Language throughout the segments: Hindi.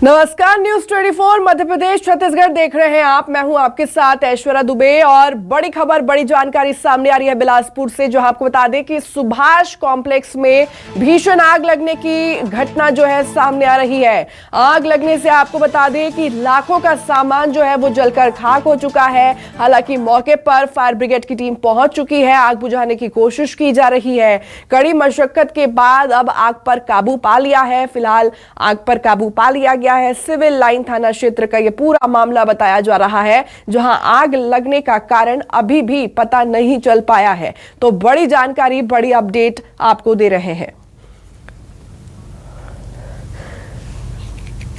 नमस्कार, न्यूज 24 मध्य प्रदेश छत्तीसगढ़ देख रहे हैं आप। मैं हूं आपके साथ ऐश्वर्या दुबे और बड़ी खबर, बड़ी जानकारी सामने आ रही है बिलासपुर से, जो आपको बता दें कि सुभाष कॉम्प्लेक्स में भीषण आग लगने की घटना जो है सामने आ रही है। आग लगने से आपको बता दें कि लाखों का सामान जो है वो जलकर खाक हो चुका है। हालांकि मौके पर फायर ब्रिगेड की टीम पहुंच चुकी है, आग बुझाने की कोशिश की जा रही है। कड़ी मशक्कत के बाद अब आग पर काबू पा लिया है। फिलहाल आग पर काबू पा लिया गया है। सिविल लाइन थाना क्षेत्र का यह पूरा मामला बताया जा रहा है, जहां आग लगने का कारण अभी भी पता नहीं चल पाया है। तो बड़ी जानकारी, बड़ी अपडेट आपको दे रहे हैं।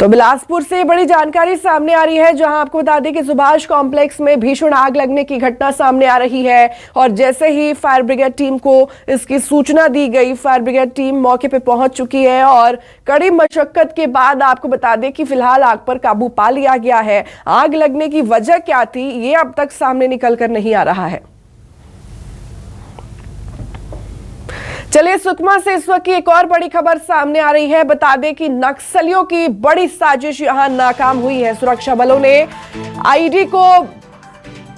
तो बिलासपुर से बड़ी जानकारी सामने आ रही है, जहां आपको बता दें कि सुभाष कॉम्प्लेक्स में भीषण आग लगने की घटना सामने आ रही है। और जैसे ही फायर ब्रिगेड टीम को इसकी सूचना दी गई, फायर ब्रिगेड टीम मौके पे पहुंच चुकी है और कड़ी मशक्कत के बाद आपको बता दें कि फिलहाल आग पर काबू पा लिया गया है। आग लगने की वजह क्या थी, ये अब तक सामने निकल कर नहीं आ रहा है। चलिए, सुकमा से इस वक्त की एक और बड़ी खबर सामने आ रही है। बता दें कि नक्सलियों की बड़ी साजिश यहां नाकाम हुई है। सुरक्षा बलों ने आईडी को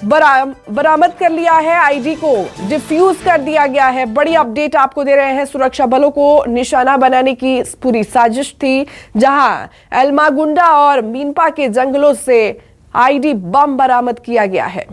बरामद कर लिया है, आईडी को डिफ्यूज कर दिया गया है। बड़ी अपडेट आपको दे रहे हैं। सुरक्षा बलों को निशाना बनाने की पूरी साजिश थी, जहां एल्मागुंडा और मीनपा के जंगलों से आईडी बम बरामद किया गया है।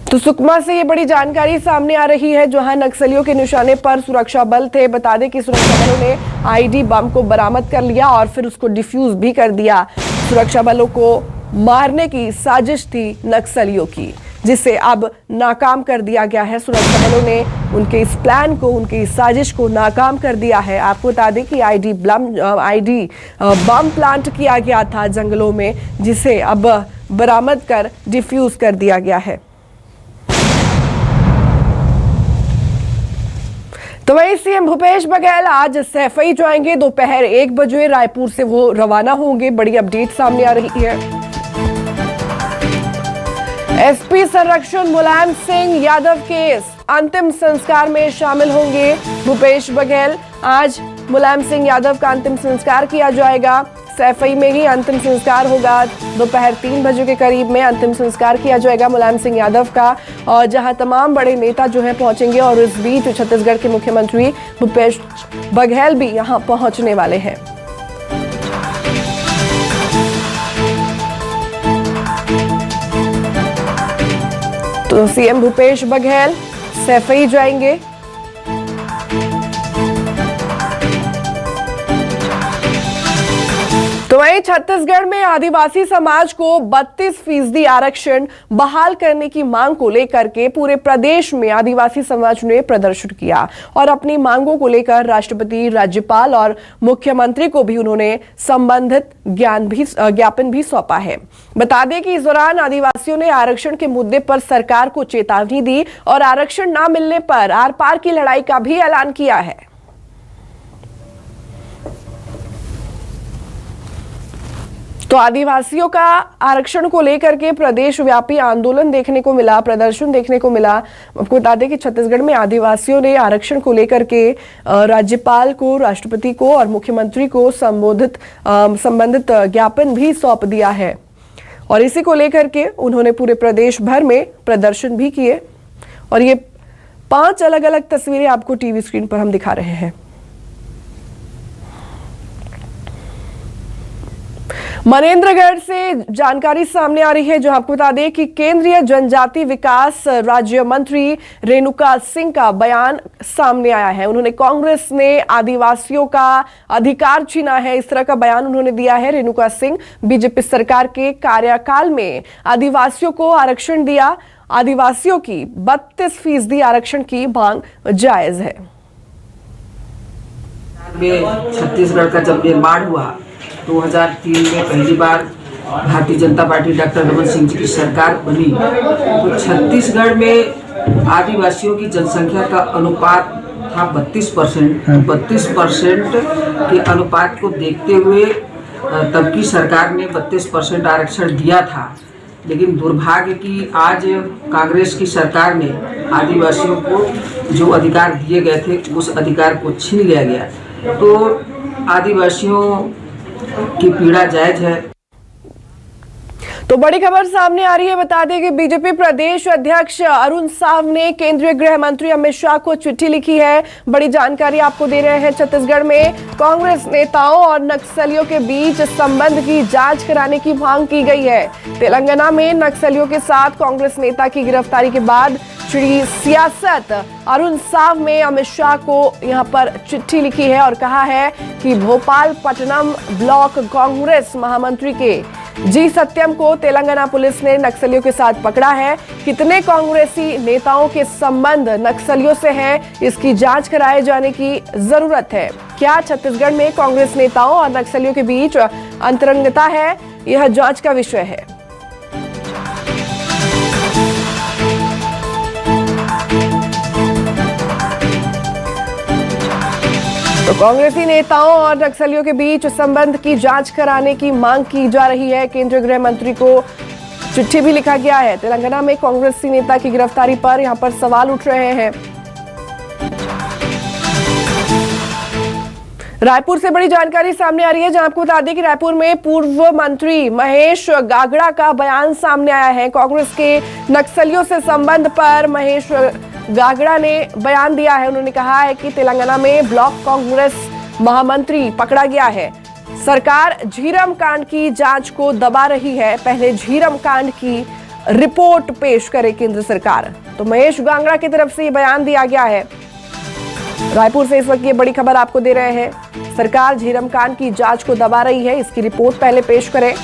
तो सुकमा से ये बड़ी जानकारी सामने आ रही है, जहां नक्सलियों के निशाने पर सुरक्षा बल थे। बता दें कि सुरक्षा बलों ने आईडी बम को बरामद कर लिया और फिर उसको डिफ्यूज भी कर दिया। सुरक्षा बलों को मारने की साजिश थी नक्सलियों की, जिसे अब नाकाम कर दिया गया है। सुरक्षा बलों ने उनके इस प्लान को, उनकी इस साजिश को नाकाम कर दिया है। आपको बता दें कि आईडी बम प्लांट किया गया था जंगलों में, जिसे अब बरामद कर डिफ्यूज कर दिया गया है। तो वहीं सीएम भूपेश बघेल आज सैफई जाएंगे। दोपहर 1 बजे रायपुर से वो रवाना होंगे। बड़ी अपडेट सामने आ रही है। एसपी संरक्षण मुलायम सिंह यादव के अंतिम संस्कार में शामिल होंगे भूपेश बघेल। आज मुलायम सिंह यादव का अंतिम संस्कार किया जाएगा। सैफई में ही अंतिम संस्कार होगा। दोपहर 3 बजे के करीब में अंतिम संस्कार किया जाएगा मुलायम सिंह यादव का, और जहां तमाम बड़े नेता जो है पहुंचेंगे। और इस बीच छत्तीसगढ़ के मुख्यमंत्री भूपेश बघेल भी यहां पहुंचने वाले हैं। तो सीएम भूपेश बघेल सैफई जाएंगे। तो वहीं छत्तीसगढ़ में आदिवासी समाज को 32% आरक्षण बहाल करने की मांग को लेकर के पूरे प्रदेश में आदिवासी समाज ने प्रदर्शन किया और अपनी मांगों को लेकर राष्ट्रपति, राज्यपाल और मुख्यमंत्री को भी उन्होंने संबंधित ज्ञापन भी सौंपा है। बता दें कि इस दौरान आदिवासियों ने आरक्षण के मुद्दे पर सरकार को चेतावनी दी और आरक्षण न मिलने पर आर पार की लड़ाई का भी ऐलान किया है। तो आदिवासियों का आरक्षण को लेकर के प्रदेश व्यापी आंदोलन देखने को मिला, प्रदर्शन देखने को मिला। आपको बता दें कि छत्तीसगढ़ में आदिवासियों ने आरक्षण को लेकर के राज्यपाल को, राष्ट्रपति को और मुख्यमंत्री को संबंधित ज्ञापन भी सौंप दिया है। और इसी को लेकर के उन्होंने पूरे प्रदेश भर में प्रदर्शन भी किए। और ये 5 अलग अलग तस्वीरें आपको टीवी स्क्रीन पर हम दिखा रहे हैं। मनेन्द्रगढ़ से जानकारी सामने आ रही है, जो आपको बता दें कि केंद्रीय जनजाति विकास राज्य मंत्री रेणुका सिंह का बयान सामने आया है। उन्होंने कांग्रेस ने आदिवासियों का अधिकार छीना है, इस तरह का बयान उन्होंने दिया है। रेणुका सिंह बीजेपी सरकार के कार्यकाल में आदिवासियों को आरक्षण दिया। आदिवासियों की 32% आरक्षण की मांग जायज है। छत्तीसगढ़ का जब निर्माण हुआ 2003 में पहली बार भारतीय जनता पार्टी डॉक्टर रमन सिंह जी की सरकार बनी, तो छत्तीसगढ़ में आदिवासियों की जनसंख्या का अनुपात था 32%। 32% के अनुपात को देखते हुए तब की सरकार ने 32% आरक्षण दिया था। लेकिन दुर्भाग्य कि आज कांग्रेस की सरकार ने आदिवासियों को जो अधिकार दिए गए थे उस अधिकार को छीन लिया गया। तो आदिवासियों की पीड़ा जायज है। तो बड़ी खबर सामने आ रही है। बता दें कि बीजेपी प्रदेश अध्यक्ष अरुण साव ने केंद्रीय गृह मंत्री अमित शाह को चिट्ठी लिखी है। बड़ी जानकारी आपको दे रहे हैं। छत्तीसगढ़ में कांग्रेस नेताओं और नक्सलियों के बीच संबंध की जांच कराने की मांग की गई है। तेलंगाना में नक्सलियों के साथ कांग्रेस नेता की गिरफ्तारी के बाद श्री सियासत अरुण साव में अमित शाह को यहां पर चिट्ठी लिखी है और कहा है कि भोपाल पट्टनम ब्लॉक कांग्रेस महामंत्री के जी सत्यम को तेलंगाना पुलिस ने नक्सलियों के साथ पकड़ा है। कितने कांग्रेसी नेताओं के संबंध नक्सलियों से हैं, इसकी जांच कराए जाने की जरूरत है। क्या छत्तीसगढ़ में कांग्रेस नेताओं और नक्सलियों के बीच अंतरंगता है, यह जांच का विषय है। तो कांग्रेसी नेताओं और नक्सलियों के बीच संबंध की जांच कराने की मांग की जा रही है। केंद्रीय गृह मंत्री को चिट्ठी भी लिखा गया है। तेलंगाना में कांग्रेसी नेता की गिरफ्तारी पर यहां पर सवाल उठ रहे हैं। रायपुर से बड़ी जानकारी सामने आ रही है, जहां आपको बता दें कि रायपुर में पूर्व मंत्री महेश गागड़ा का बयान सामने आया है। कांग्रेस के नक्सलियों से संबंध पर महेश गागड़ा ने बयान दिया है। उन्होंने कहा है कि तेलंगाना में ब्लॉक कांग्रेस महामंत्री पकड़ा गया है। सरकार झीरम कांड की जांच को दबा रही है। पहले झीरम कांड की रिपोर्ट पेश करे केंद्र सरकार। तो महेश गागड़ा की तरफ से ये बयान दिया गया है। रायपुर से इस वक्त ये बड़ी खबर आपको दे रहे हैं। सरकार झीरम कांड की जांच को दबा रही है, इसकी रिपोर्ट पहले पेश करे।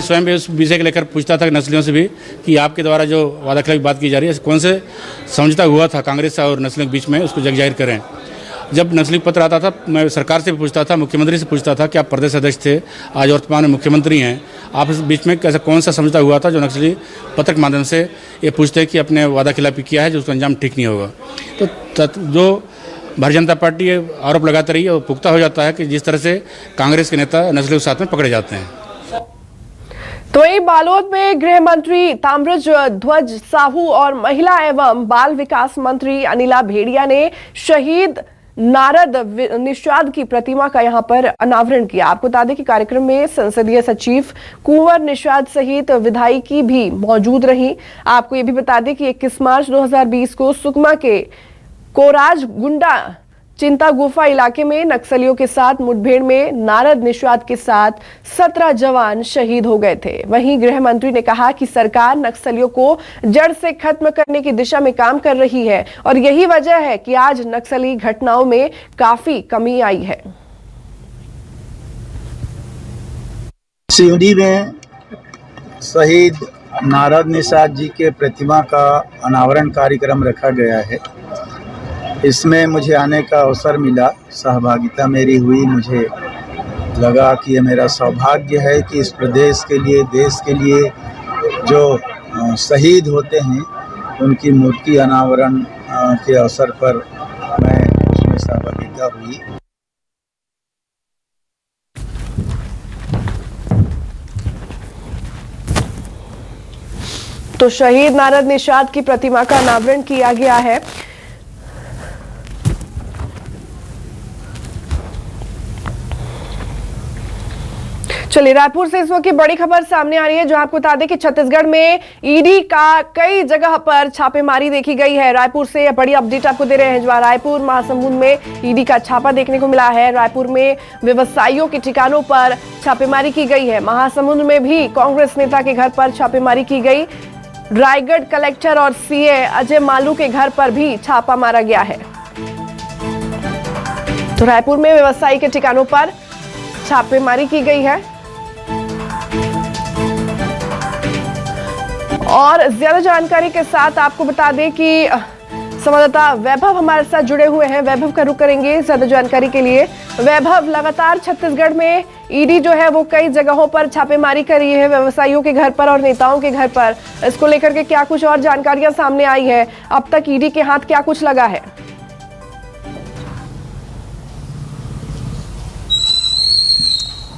स्वयं भी उस विषय को लेकर पूछता था नस्लियों से भी कि आपके द्वारा जो वादा खिलाफ बात की जा रही है कौन से समझौता हुआ था कांग्रेस और नस्लियों के बीच में, उसको जग जाहिर करें। जब नस्ली पत्र आता था मैं सरकार से भी पूछता था, मुख्यमंत्री से पूछता था कि आप प्रदेश अध्यक्ष थे, आज वर्तमान में मुख्यमंत्री हैं, आप इस बीच में कैसा कौन सा समझौता हुआ था जो नक्सली पत्र के माध्यम से ये पूछते हैं कि अपने वादा खिलाफी किया है जो उसका अंजाम ठीक नहीं होगा। तो जो भारतीय जनता पार्टी आरोप लगाती रही है वो पुख्ता हो जाता है कि जिस तरह से कांग्रेस के नेता नस्लियों के साथ में पकड़े जाते हैं। तो वहीं बालोद में गृह मंत्री ताम्रध्वज साहू और महिला एवं बाल विकास मंत्री अनिला भेड़िया ने शहीद नारद निषाद की प्रतिमा का यहां पर अनावरण किया। आपको बता दें कि कार्यक्रम में संसदीय सचिव कुंवर निषाद सहित विधायकी भी मौजूद रही। आपको यह भी बता दें कि 21 मार्च 2020 को सुकमा के कोराज गुंडा चिंता गुफा इलाके में नक्सलियों के साथ मुठभेड़ में नारद निषाद के साथ 17 जवान शहीद हो गए थे। वहीं गृह मंत्री ने कहा कि सरकार नक्सलियों को जड़ से खत्म करने की दिशा में काम कर रही है और यही वजह है कि आज नक्सली घटनाओं में काफी कमी आई है। सिवनी में शहीद नारद निषाद जी के प्रतिमा का अनावरण कार्यक्रम रखा गया है। इसमें मुझे आने का अवसर मिला, सहभागिता मेरी हुई। मुझे लगा कि ये मेरा सौभाग्य है कि इस प्रदेश के लिए, देश के लिए जो शहीद होते हैं उनकी मूर्ति अनावरण के अवसर पर मैं उसमें सहभागिता हुई। तो शहीद नारद निषाद की प्रतिमा का अनावरण किया गया है। चलिए रायपुर से इस वक्त की बड़ी खबर सामने आ रही है, जो आपको बता दें कि छत्तीसगढ़ में ईडी का कई जगह पर छापेमारी देखी गई है। रायपुर से बड़ी अपडेट आपको दे रहे हैं, जहां रायपुर महासमुंद में ईडी का छापा देखने को मिला है। रायपुर में व्यवसायियों के ठिकानों पर छापेमारी की गई है। महासमुंद में भी कांग्रेस नेता के घर पर छापेमारी की गई। रायगढ़ कलेक्टर और सीए अजय मालू के घर पर भी छापा मारा गया है। तो रायपुर में व्यवसायी के ठिकानों पर छापेमारी की गई है। और ज्यादा जानकारी के साथ आपको बता दें कि संवाददाता वैभव हमारे साथ जुड़े हुए हैं। वैभव का रुख करेंगे ज्यादा जानकारी के लिए। वैभव, लगातार छत्तीसगढ़ में ईडी जो है वो कई जगहों पर छापेमारी कर रही है, व्यवसायियों के घर पर और नेताओं के घर पर। इसको लेकर के क्या कुछ और जानकारियां सामने आई है? अब तक ईडी के हाथ क्या कुछ लगा है?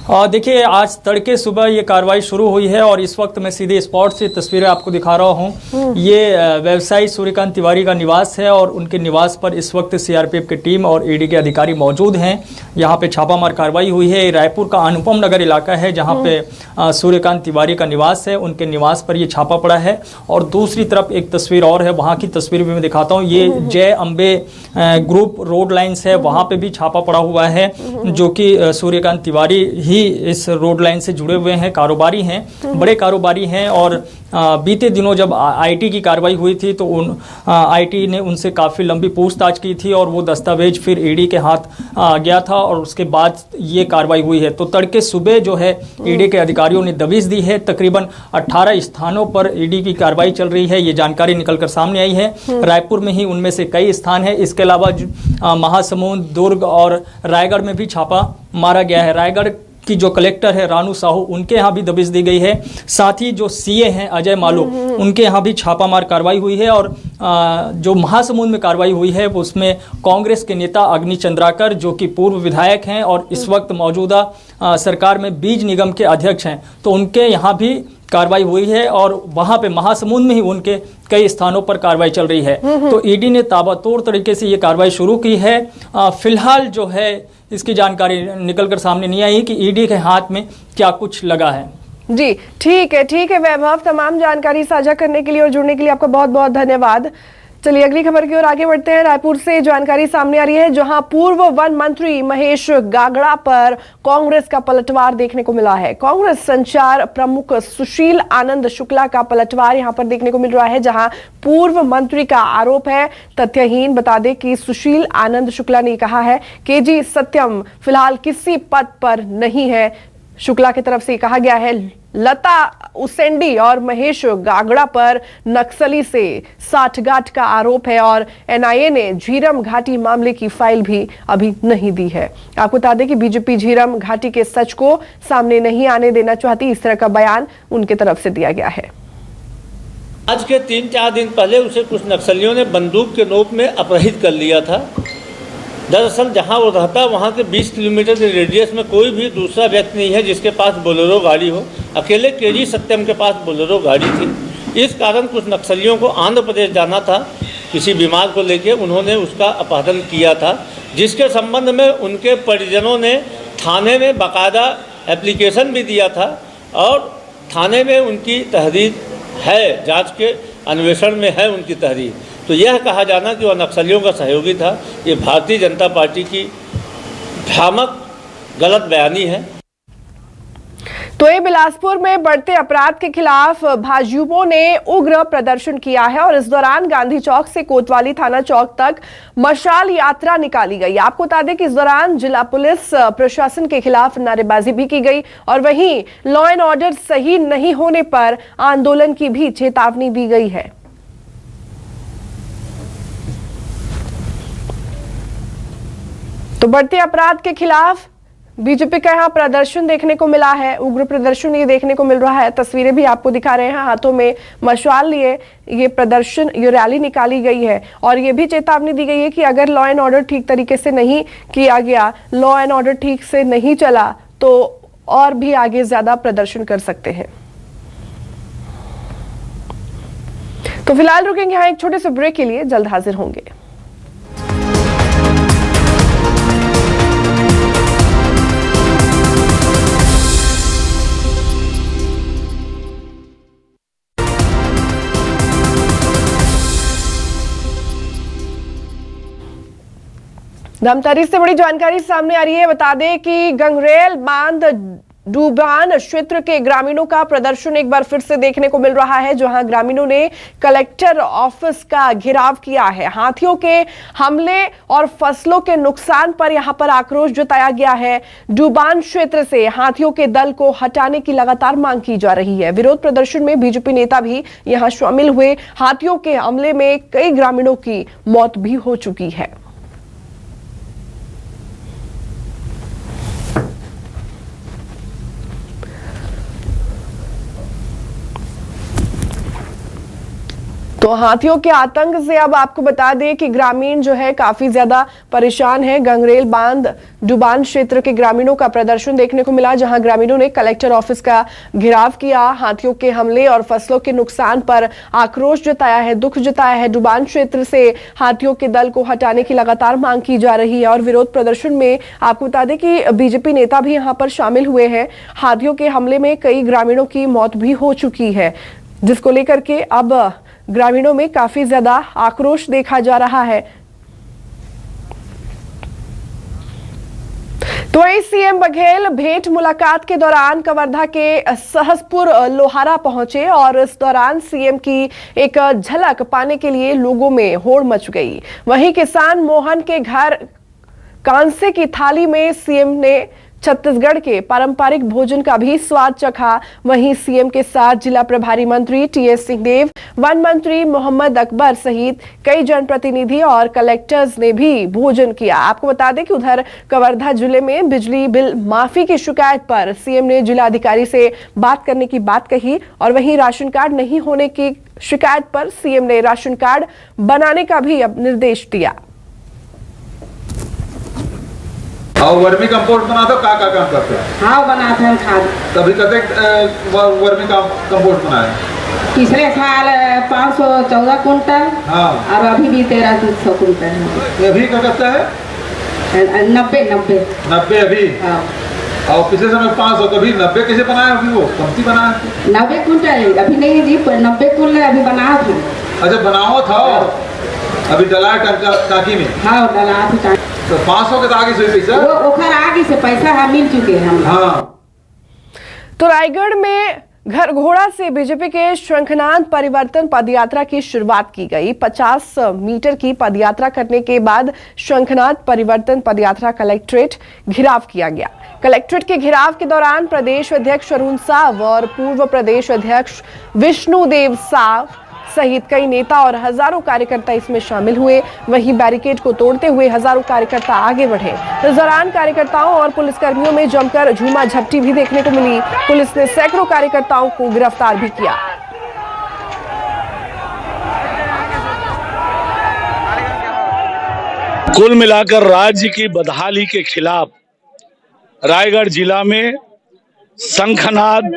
देखिए, आज तड़के सुबह ये कार्रवाई शुरू हुई है और इस वक्त मैं सीधे स्पॉट से तस्वीरें आपको दिखा रहा हूँ। ये व्यवसायी सूर्यकांत तिवारी का निवास है और उनके निवास पर इस वक्त सीआरपीएफ की टीम और ईडी के अधिकारी मौजूद हैं। यहाँ पे छापामार कार्रवाई हुई है। रायपुर का अनुपम नगर इलाका है जहाँ पे सूर्यकांत तिवारी का निवास है। उनके निवास पर ये छापा पड़ा है और दूसरी तरफ एक तस्वीर और है, वहाँ की तस्वीर भी मैं दिखाता हूँ। ये जय अम्बे ग्रुप रोड लाइन्स है, वहाँ पे भी छापा पड़ा हुआ है, जो कि सूर्यकांत तिवारी ही इस रोड लाइन से जुड़े हुए हैं, कारोबारी हैं, बड़े कारोबारी हैं। और बीते दिनों जब आईटी की कार्रवाई हुई थी तो आईटी ने उनसे काफ़ी लंबी पूछताछ की थी और वो दस्तावेज फिर ईडी के हाथ गया था और उसके बाद ये कार्रवाई हुई है। तो तड़के सुबह जो है ईडी के अधिकारियों ने दबिश दी है। तकरीबन 18 स्थानों पर ईडी की कार्रवाई चल रही है, ये जानकारी निकलकर सामने आई है। रायपुर में ही उनमें से कई स्थान है। इसके अलावा महासमुंद, दुर्ग और रायगढ़ में भी छापा मारा गया है। रायगढ़ की जो कलेक्टर है रानू साहू, उनके यहाँ भी दबिश दी गई है। साथ ही जो सीए हैं अजय मालू, उनके यहाँ भी छापामार कार्रवाई हुई है। और जो महासमुंद में कार्रवाई हुई है उसमें कांग्रेस के नेता अग्नि चंद्राकर, जो कि पूर्व विधायक हैं और इस वक्त मौजूदा सरकार में बीज निगम के अध्यक्ष हैं, तो उनके यहाँ भी कार्रवाई हुई है और वहाँ पे महासमुंद में ही उनके कई स्थानों पर कार्रवाई चल रही है। तो ईडी ने ताबड़तोड़ तरीके से ये कार्रवाई शुरू की है। फिलहाल जो है इसकी जानकारी निकलकर सामने नहीं आई कि ईडी के हाथ में क्या कुछ लगा है। जी ठीक है वैभव, तमाम जानकारी साझा करने के लिए और जुड़ने के लिए आपका बहुत बहुत धन्यवाद। चलिए अगली खबर की ओर आगे बढ़ते हैं। रायपुर से जानकारी सामने आ रही है जहां पूर्व वन मंत्री महेश गागड़ा पर कांग्रेस का पलटवार देखने को मिला है। कांग्रेस संचार प्रमुख सुशील आनंद शुक्ला का पलटवार यहां पर देखने को मिल रहा है, जहां पूर्व मंत्री का आरोप है तथ्यहीन। बता दें कि सुशील आनंद शुक्ला ने कहा है कि जी सत्यम फिलहाल किसी पद पर नहीं है। शुक्ला की तरफ से कहा गया है लता उसेंडी और महेश गागड़ा पर नक्सली से साठगांठ का आरोप है और एनआईए ने झीरम घाटी मामले की फाइल भी अभी नहीं दी है। आपको बता दें कि बीजेपी झीरम घाटी के सच को सामने नहीं आने देना चाहती, इस तरह का बयान उनके तरफ से दिया गया है। आज के 3-4 दिन पहले उसे कुछ नक्सलियों ने बंदूक के नोक में अपहरित कर लिया था। दरअसल जहां वो रहता वहां के 20 किलोमीटर के रेडियस में कोई भी दूसरा व्यक्ति नहीं है जिसके पास बोलेरो गाड़ी हो। अकेले केजी सत्यम के पास बोलेरो गाड़ी थी। इस कारण कुछ नक्सलियों को आंध्र प्रदेश जाना था किसी बीमार को लेके, उन्होंने उसका अपहरण किया था, जिसके संबंध में उनके परिजनों ने थाने में बाकायदा एप्लीकेशन भी दिया था और थाने में उनकी तहरीर है, जांच के अन्वेषण में है उनकी तहरीर। तो यह कहा जाना कि वह नक्सलियों का सहयोगी था, ये भारतीय जनता पार्टी की भ्रामक गलत बयानी है। तो ये बिलासपुर में बढ़ते अपराध के खिलाफ भाजयुमो ने उग्र प्रदर्शन किया है और इस दौरान गांधी चौक से कोतवाली थाना चौक तक मशाल यात्रा निकाली गई। आपको बता दें कि इस दौरान जिला पुलिस प्रशासन के खिलाफ नारेबाजी भी की गई और वहीं लॉ एंड ऑर्डर सही नहीं होने पर आंदोलन की भी चेतावनी दी गई है। तो बढ़ते अपराध के खिलाफ बीजेपी का यहाँ प्रदर्शन देखने को मिला है, उग्र प्रदर्शन ये देखने को मिल रहा है। तस्वीरें भी आपको दिखा रहे हैं, हाथों में मशाल लिए ये प्रदर्शन, ये रैली निकाली गई है और ये भी चेतावनी दी गई है कि अगर लॉ एंड ऑर्डर ठीक तरीके से नहीं किया गया, लॉ एंड ऑर्डर ठीक से नहीं चला तो और भी आगे ज्यादा प्रदर्शन कर सकते हैं। तो फिलहाल रुकेंगे यहाँ एक छोटे से ब्रेक के लिए, जल्द हाजिर होंगे। धमतरी से बड़ी जानकारी सामने आ रही है। बता दें कि गंगरेल बांध डूबान क्षेत्र के ग्रामीणों का प्रदर्शन एक बार फिर से देखने को मिल रहा है, जहां ग्रामीणों ने कलेक्टर ऑफिस का घेराव किया है। हाथियों के हमले और फसलों के नुकसान पर यहां पर आक्रोश जताया गया है। डूबान क्षेत्र से हाथियों के दल को हटाने की लगातार मांग की जा रही है। विरोध प्रदर्शन में बीजेपी नेता भी यहां शामिल हुए। हाथियों के हमले में कई ग्रामीणों की मौत भी हो चुकी है। तो हाथियों के आतंक से अब आपको बता दें कि ग्रामीण जो है काफी ज्यादा परेशान है। गंगरेल बांध डुबान क्षेत्र के ग्रामीणों का प्रदर्शन देखने को मिला, जहां ग्रामीणों ने कलेक्टर ऑफिस का घेराव किया। हाथियों के हमले और फसलों के नुकसान पर आक्रोश जताया है, दुख जताया है। डुबान क्षेत्र से हाथियों के दल को हटाने की लगातार मांग की जा रही है और विरोध प्रदर्शन में आपको बता दें कि बीजेपी नेता भी यहां पर शामिल हुए हैं। हाथियों के हमले में कई ग्रामीणों की मौत भी हो चुकी है, जिसको लेकर के अब ग्रामीणों में काफी ज्यादा आक्रोश देखा जा रहा है। तो वहीं सीएम बघेल भेंट मुलाकात के दौरान कवर्धा के सहसपुर लोहारा पहुंचे और इस दौरान सीएम की एक झलक पाने के लिए लोगों में होड़ मच गई। वहीं किसान मोहन के घर कांसे की थाली में सीएम ने छत्तीसगढ़ के पारंपरिक भोजन का भी स्वाद चखा। वहीं सीएम के साथ जिला प्रभारी मंत्री टीएस सिंहदेव, वन मंत्री मोहम्मद अकबर सहित कई जनप्रतिनिधि और कलेक्टर्स ने भी भोजन किया। आपको बता दें कि उधर कवर्धा जिले में बिजली बिल माफी की शिकायत पर सीएम ने जिलाधिकारी से बात करने की बात कही और वहीं राशन कार्ड नहीं होने की शिकायत पर सीएम ने राशन कार्ड बनाने का भी अब निर्देश दिया। और वर्मी कंपोस्ट बनाते हो का काम करते हैं? हाँ बनाते हैं खाद। तभी कहते वर्मी कंपोस्ट बनाए पिछले साल 514 कुंटल। हाँ। और अभी भी 1300 कुंटल है। ये भी क्या कहता है? 90 अभी। हाँ। और पिछले समय 500, तो अभी 90 कैसे बनाया? अभी वो कमती बनाया 90 कुंटल अभी नहीं जी, 90 कुंटल अभी बनाया था। अच्छा बनाओ था अभी डला टाकी में। हाँ डला था। तो 500 के आगे से पैसा वो ओखर आगे से पैसा हम मिल चुके हैं हम। हाँ। तो रायगढ़ में घर घोड़ा से बीजेपी के शंखनाद परिवर्तन पदयात्रा की शुरुआत की गई। 50 मीटर की पदयात्रा करने के बाद शंखनाद परिवर्तन पदयात्रा कलेक्ट्रेट घेराव किया गया। कलेक्ट्रेट के घेराव के दौरान प्रदेश अध्यक्ष अरुण साव और पूर्व प्रदेश अध्यक्ष विष्णुदेव साव सहित कई नेता और हजारों कार्यकर्ता इसमें शामिल हुए। वहीं बैरिकेड को तोड़ते हुए हजारों कार्यकर्ता आगे बढ़े। इस दौरान कार्यकर्ताओं और पुलिसकर्मियों में जमकर झूमा झपटी भी देखने को मिली। पुलिस ने सैकड़ों कार्यकर्ताओं को गिरफ्तार भी किया। कुल मिलाकर राज्य की बदहाली के खिलाफ रायगढ़ जिला में शंखनाद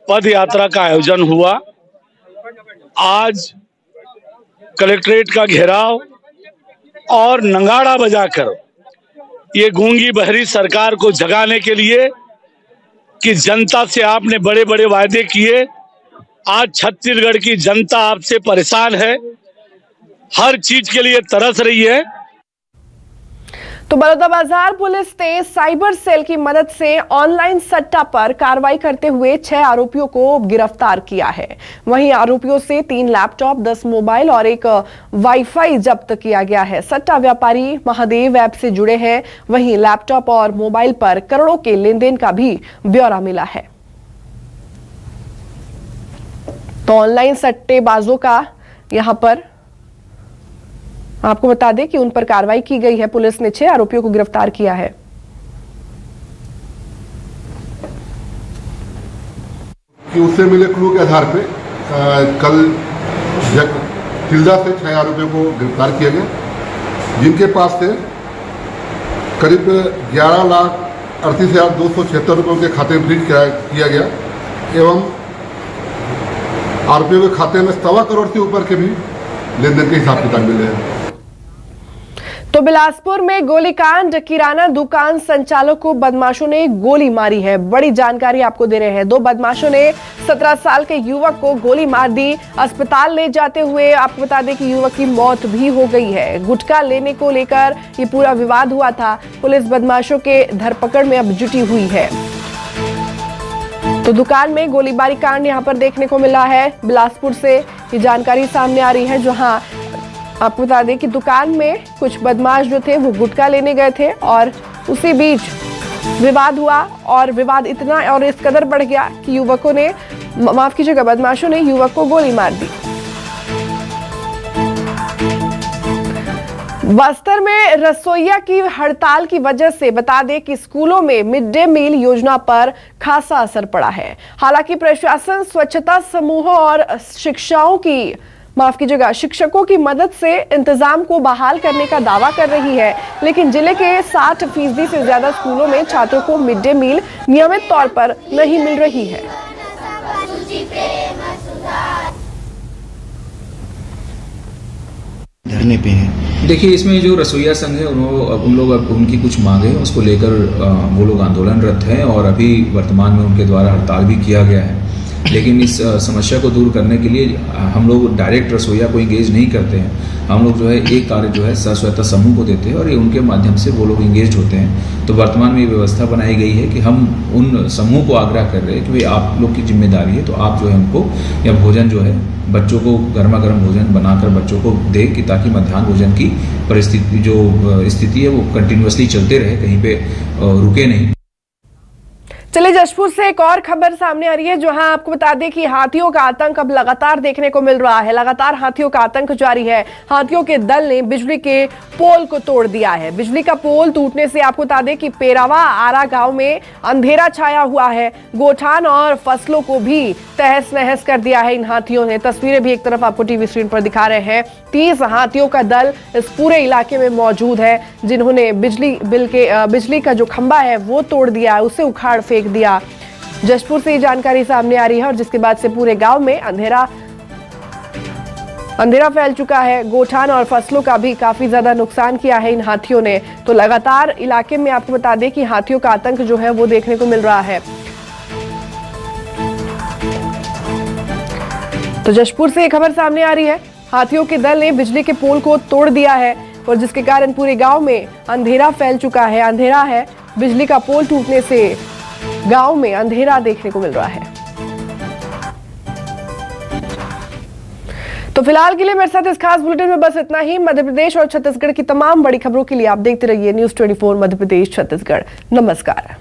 पद यात्रा का आयोजन हुआ। आज कलेक्ट्रेट का घेराव और नगाड़ा बजाकर ये गूंगी बहरी सरकार को जगाने के लिए कि जनता से आपने बड़े बड़े वायदे किए। आज छत्तीसगढ़ की जनता आपसे परेशान है, हर चीज के लिए तरस रही है। तो बलौदाबाजार पुलिस ने साइबर सेल की मदद से ऑनलाइन सट्टा पर कार्रवाई करते हुए 6 आरोपियों को गिरफ्तार किया है। वहीं आरोपियों से 3 लैपटॉप, 10 मोबाइल और एक वाईफाई जब्त किया गया है। सट्टा व्यापारी महादेव ऐप से जुड़े हैं। वहीं लैपटॉप और मोबाइल पर करोड़ों के लेन देन का भी ब्यौरा मिला है। तो ऑनलाइन सट्टेबाजों का यहां पर आपको बता दें कि उन पर कार्रवाई की गई है। पुलिस ने 6 आरोपियों को गिरफ्तार किया है। कि उससे मिले क्लू के आधार पे कल तिल्दा से 6 आरोपियों को गिरफ्तार किया गया, जिनके पास से करीब 11,38,276 रुपये के खाते में फ्रीज किया गया एवं आरोपियों के खाते में 1.25 करोड़ से ऊपर के भी लेन देन के हिसाब किताब मिले हैं। तो बिलासपुर में गोलीकांड, किराना दुकान संचालक को बदमाशों ने गोली मारी है। बड़ी जानकारी आपको दे रहे हैं। 2 बदमाशों ने 17 साल के युवक को गोली मार दी। अस्पताल ले जाते हुए आपको बता दें कि युवक की मौत भी हो गई है। गुटखा लेने को लेकर ये पूरा विवाद हुआ था। पुलिस बदमाशों के धरपकड़ में अब जुटी हुई है। तो दुकान में गोलीबारी कांड यहां पर देखने को मिला है। बिलासपुर से ये जानकारी सामने आ रही है, जहां आपको बता दें कि दुकान में कुछ बदमाश जो थे वो गुटखा लेने गए थे और उसी बीच विवाद हुआ और विवाद इतना और इस कदर बढ़ गया कि युवकों ने, माफ कीजिएगा, बदमाशों ने युवक को गोली मार दी। बस्तर में रसोइया की हड़ताल की वजह से बता दें कि स्कूलों में मिड डे मील योजना पर खासा असर पड़ा है। हालांकि प्रशासन स्वच्छता समूहों और शिक्षाओं की माफ कीजिएगा, शिक्षकों की मदद से इंतजाम को बहाल करने का दावा कर रही है, लेकिन जिले के 60% से ज्यादा स्कूलों में छात्रों को मिड डे मील नियमित तौर पर नहीं मिल रही है। धरने पे हैं। देखिए, इसमें जो रसोईया संघ है उन लोग अब उनकी कुछ मांगे हैं, उसको लेकर वो लोग आंदोलनरत हैं और अभी वर्तमान में उनके द्वारा हड़ताल भी किया गया है। लेकिन इस समस्या को दूर करने के लिए हम लोग डायरेक्ट रसोईया को इंगेज नहीं करते हैं। हम लोग जो है एक कार्य जो है स्वसहायता समूह को देते हैं और ये उनके माध्यम से वो लोग इंगेज होते हैं। तो वर्तमान में ये व्यवस्था बनाई गई है कि हम उन समूह को आग्रह कर रहे हैं कि भाई आप लोग की जिम्मेदारी है, तो आप जो है उनको या भोजन जो है बच्चों को गर्मा गर्म भोजन बनाकर बच्चों को दे, कि ताकि मध्याह्न भोजन की परिस्थिति जो स्थिति है वो कंटिन्यूअसली चलते रहे, कहीं पे रुके नहीं। चलिए जशपुर से एक और खबर सामने आ रही है, जहां आपको बता दें कि हाथियों का आतंक अब लगातार देखने को मिल रहा है। लगातार हाथियों का आतंक जारी है। हाथियों के दल ने बिजली के पोल को तोड़ दिया है। बिजली का पोल टूटने से आपको बता दें कि पेरावा आरा गांव में अंधेरा छाया हुआ है। गोठान और फसलों को भी तहस नहस कर दिया है इन हाथियों ने। तस्वीरें भी एक तरफ आपको टीवी स्क्रीन पर दिखा रहे हैं। 30 हाथियों का दल इस पूरे इलाके में मौजूद है, जिन्होंने बिजली का जो खंभा है वो तोड़ दिया, उसे उखाड़ फेंक दिया। जशपुर से ये जानकारी सामने आ रही है और जिसके बाद से पूरे गांव में अंधेरा फैल चुका है। गोठान और फसलों का भी काफी ज्यादा नुकसान किया है इन हाथियों ने। तो लगातार इलाके में आपको बता दें कि हाथियों का आतंक जो है वो देखने को मिल रहा है। तो जशपुर से एक खबर सामने आ रही है, हाथियों के दल ने बिजली के पोल को तोड़ दिया है और जिसके कारण पूरे गांव में अंधेरा फैल चुका है। अंधेरा है, बिजली का पोल टूटने से गांव में अंधेरा देखने को मिल रहा है। तो फिलहाल के लिए मेरे साथ इस खास बुलेटिन में बस इतना ही। मध्य प्रदेश और छत्तीसगढ़ की तमाम बड़ी खबरों के लिए आप देखते रहिए न्यूज़ 24 मध्य प्रदेश छत्तीसगढ़। नमस्कार।